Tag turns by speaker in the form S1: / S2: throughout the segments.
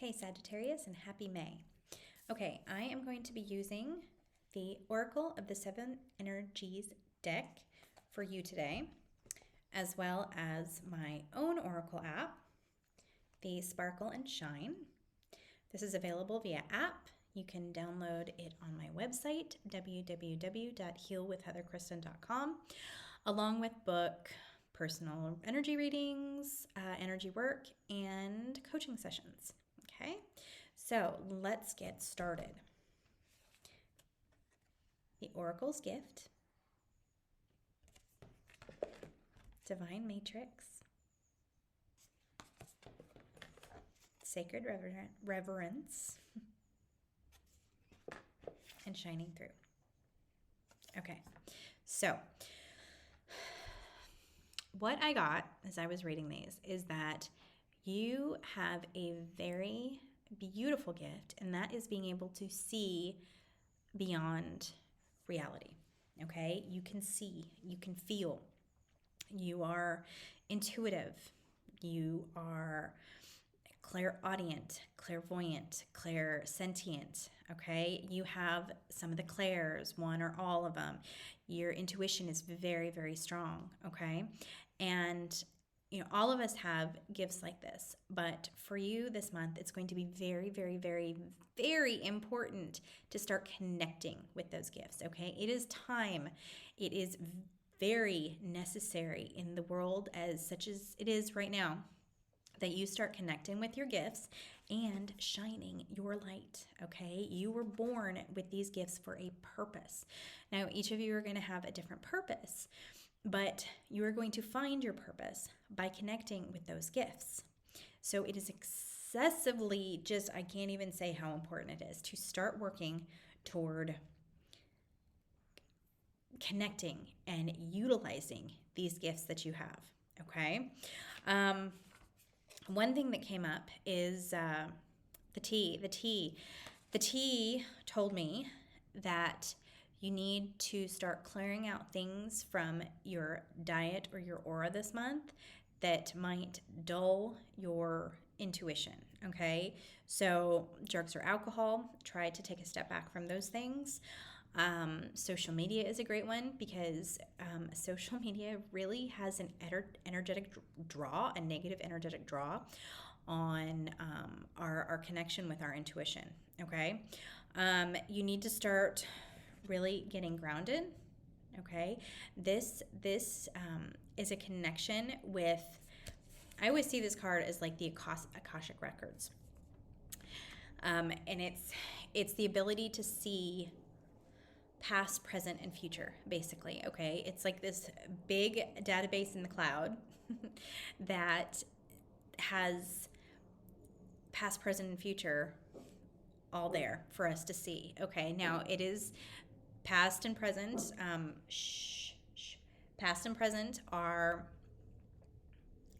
S1: Hey Sagittarius, and happy May. Okay, I am going to be using the Oracle of the Seven Energies deck for you today, as well as my own Oracle app, the Sparkle and Shine. This is available via app. You can download it on my website, www.healwithheatherkristen.com, along with book, personal energy readings, energy work, and coaching sessions. Okay, so let's get started. The Oracle's Gift, Divine Matrix, Sacred Reverence, and Shining Through. Okay, so what I got as I was reading these is that you have a very beautiful gift, and that is being able to see beyond reality. Okay, you can see, you can feel, you are intuitive, you are clairaudient, clairvoyant, clairsentient. Okay, you have some of the clairs, one or all of them. Your intuition is very, very strong. Okay, and all of us have gifts like this, but for you this month, it's going to be very, very, very, very important to start connecting with those gifts. Okay, it is time. It is very necessary in the world as such as it is right now, that you start connecting with your gifts and shining your light. Okay, you were born with these gifts for a purpose. Now, each of you are going to have a different purpose, but you are going to find your purpose by connecting with those gifts. So it is excessively I can't even say how important it is to start working toward connecting and utilizing these gifts that you have. Okay. One thing that came up is the tea. The tea told me that you need to start clearing out things from your diet or your aura this month that might dull your intuition. Okay, so drugs or alcohol, try to take a step back from those things. Social media is a great one because social media really has an energetic draw, a negative energetic draw on our connection with our intuition. Okay, you need to start really getting grounded. Okay, this is a connection with. I always see this card as like the Akashic records, and it's the ability to see past, present, and future, basically. Okay, it's like this big database in the cloud that has past, present, and future all there for us to see. Okay, now it is past and present. Past and present are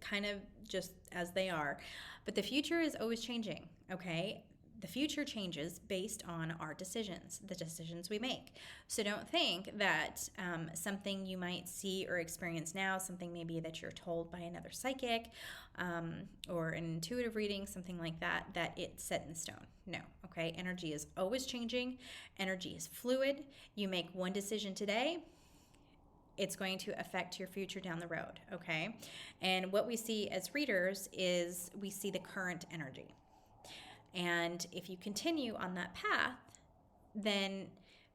S1: kind of just as they are, but the future is always changing. Okay, the future changes based on our decisions, the decisions we make. So don't think that something you might see or experience now, something maybe that you're told by another psychic or an intuitive reading, something like that, that it's set in stone. No, okay? Energy is always changing. Energy is fluid. You make one decision today, it's going to affect your future down the road, okay? And what we see as readers is we see the current energy. And if you continue on that path, then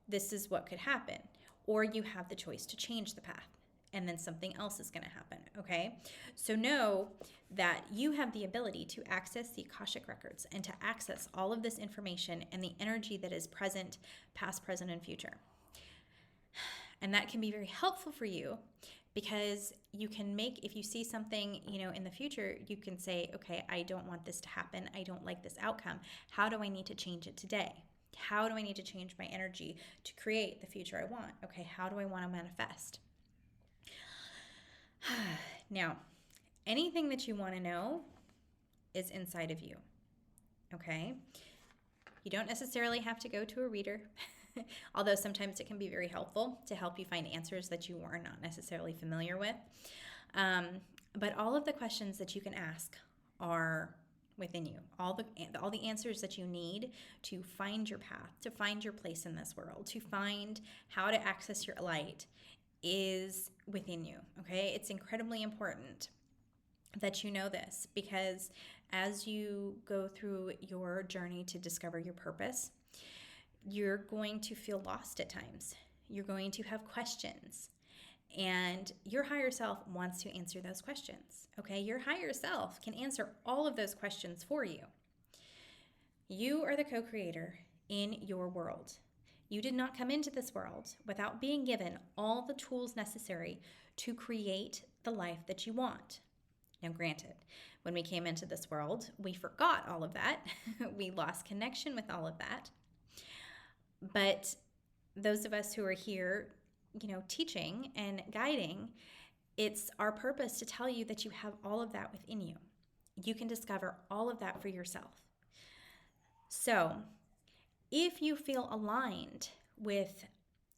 S1: this is what could happen. Or you have the choice to change the path, and then something else is going to happen, okay? So know that you have the ability to access the Akashic records and to access all of this information and the energy that is present, past, present, and future. And that can be very helpful for you because you can if you see something, in the future, you can say, okay, I don't want this to happen. I don't like this outcome. How do I need to change it today? How do I need to change my energy to create the future I want? Okay, how do I want to manifest? Now, anything that you want to know is inside of you, okay? You don't necessarily have to go to a reader. Although sometimes it can be very helpful to help you find answers that you are not necessarily familiar with. But all of the questions that you can ask are within you. All the answers that you need to find your path, to find your place in this world, to find how to access your light is within you, okay? It's incredibly important that you know this, because as you go through your journey to discover your purpose, you're going to feel lost at times. You're going to have questions. And your higher self wants to answer those questions, okay? Your higher self can answer all of those questions for you. You are the co-creator in your world. You did not come into this world without being given all the tools necessary to create the life that you want. Now, granted, when we came into this world, we forgot all of that. We lost connection with all of that. But those of us who are here, teaching and guiding, it's our purpose to tell you that you have all of that within you. You can discover all of that for yourself. So, if you feel aligned with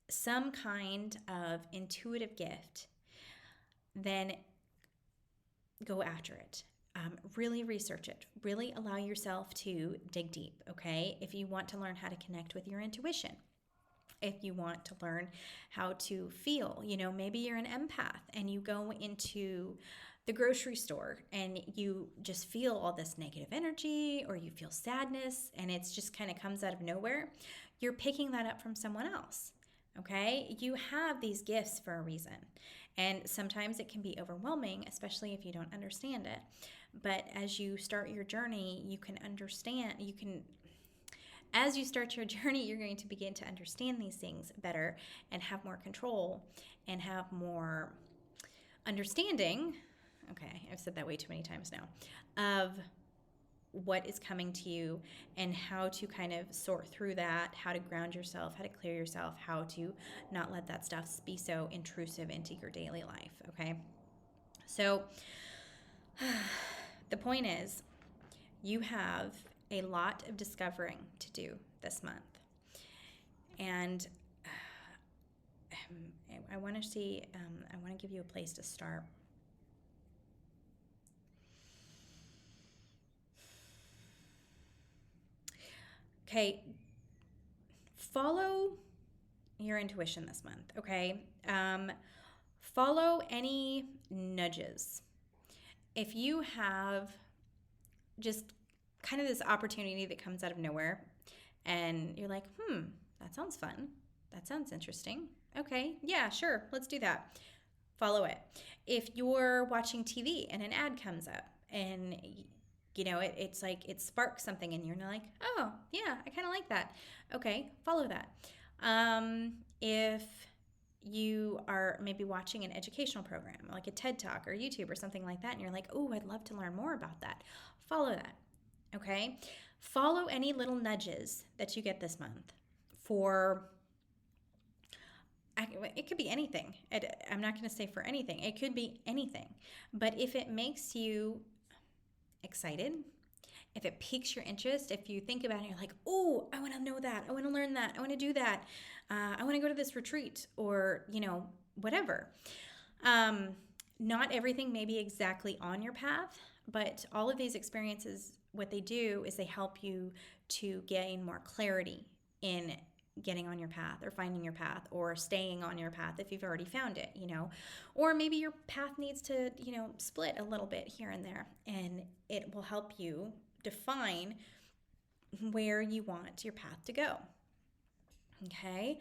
S1: some kind of intuitive gift, then go after it. Really research it. Really allow yourself to dig deep, okay? If you want to learn how to connect with your intuition, if you want to learn how to feel, maybe you're an empath and you go into the grocery store and you just feel all this negative energy, or you feel sadness and it's just kind of comes out of nowhere. You're picking that up from someone else, okay? You have these gifts for a reason. And sometimes it can be overwhelming, especially if you don't understand it. But as you start your journey, as you start your journey, you're going to begin to understand these things better and have more control and have more understanding. Okay, I've said that way too many times now, of what is coming to you and how to kind of sort through that, how to ground yourself, how to clear yourself, how to not let that stuff be so intrusive into your daily life, okay? So the point is, you have a lot of discovering to do this month. And I want to give you a place to start. Okay, follow your intuition this month, okay? Follow any nudges. If you have just kind of this opportunity that comes out of nowhere and you're like, that sounds fun. That sounds interesting. Okay, yeah, sure, let's do that. Follow it. If you're watching TV and an ad comes up and it's like it sparks something in you and you're like, oh, yeah, I kind of like that. Okay, follow that. If you are maybe watching an educational program, like a TED Talk or YouTube or something like that, and you're like, oh, I'd love to learn more about that, follow that, okay? Follow any little nudges that you get this month it could be anything. I'm not going to say for anything. It could be anything. But if it makes you excited, if it piques your interest, if you think about it, you're like, oh, I want to know that. I want to learn that. I want to do that. I want to go to this retreat or, whatever. Not everything may be exactly on your path, but all of these experiences, what they do is they help you to gain more clarity in getting on your path or finding your path or staying on your path if you've already found it, or maybe your path needs to, split a little bit here and there, and it will help you define where you want your path to go. Okay.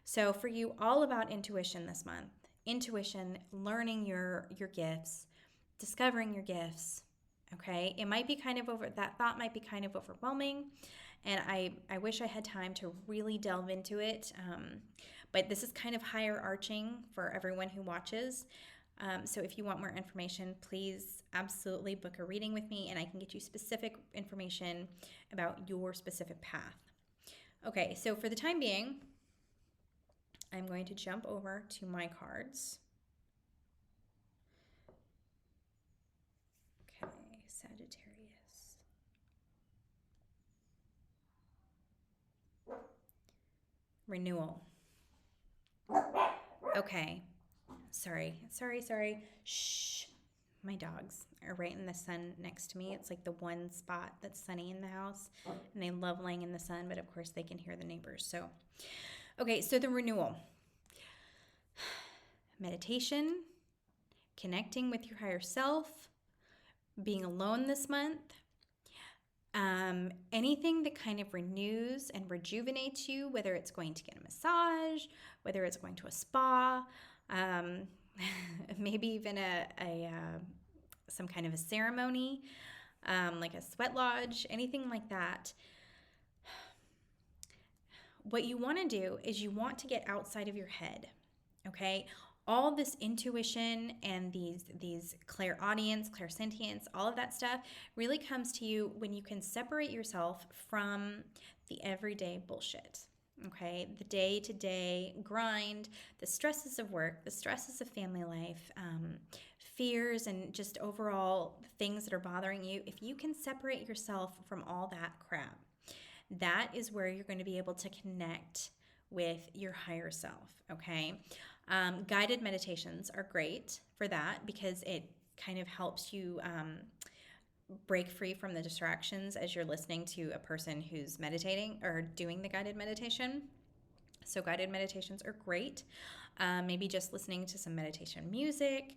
S1: So for you, all about intuition this month. Intuition, learning your gifts, discovering your gifts. Okay, it might be that thought might be kind of overwhelming, and I wish I had time to really delve into it, but this is kind of higher arching for everyone who watches. So if you want more information, please absolutely book a reading with me, and I can get you specific information about your specific path. Okay, so for the time being, I'm going to jump over to my cards. Okay, Sagittarius. Renewal. Okay. Sorry. Shh. my dogs are right in the sun next to me. It's like the one spot that's sunny in the house, and they love laying in the sun, but of course they can hear the neighbors. So, okay, so the renewal. Meditation, connecting with your higher self, being alone this month, anything that kind of renews and rejuvenates you, whether it's going to get a massage, whether it's going to a spa, maybe even some kind of a ceremony, like a sweat lodge, anything like that. What you want to do is you want to get outside of your head, okay? All this intuition and these clairaudience, clairsentience, all of that stuff really comes to you when you can separate yourself from the everyday bullshit, okay? The day-to-day grind, the stresses of work, the stresses of family life, fears, and just overall things that are bothering you. If you can separate yourself from all that crap, that is where you're going to be able to connect with your higher self, okay? Guided meditations are great for that because it kind of helps you break free from the distractions as you're listening to a person who's meditating or doing the guided meditation. So guided meditations are great. Maybe just listening to some meditation music,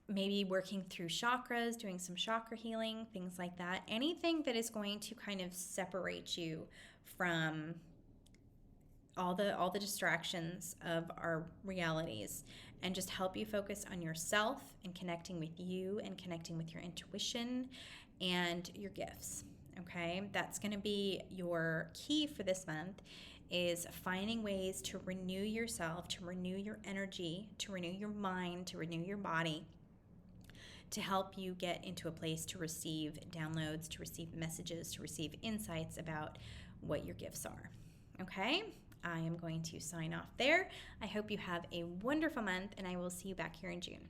S1: maybe working through chakras, doing some chakra healing, things like that. Anything that is going to kind of separate you from all the distractions of our realities and just help you focus on yourself and connecting with you and connecting with your intuition and your gifts. Okay, that's going to be your key for this month, is finding ways to renew yourself, to renew your energy, to renew your mind, to renew your body, to help you get into a place to receive downloads, to receive messages, to receive insights about what your gifts are. Okay? I am going to sign off there. I hope you have a wonderful month, and I will see you back here in June.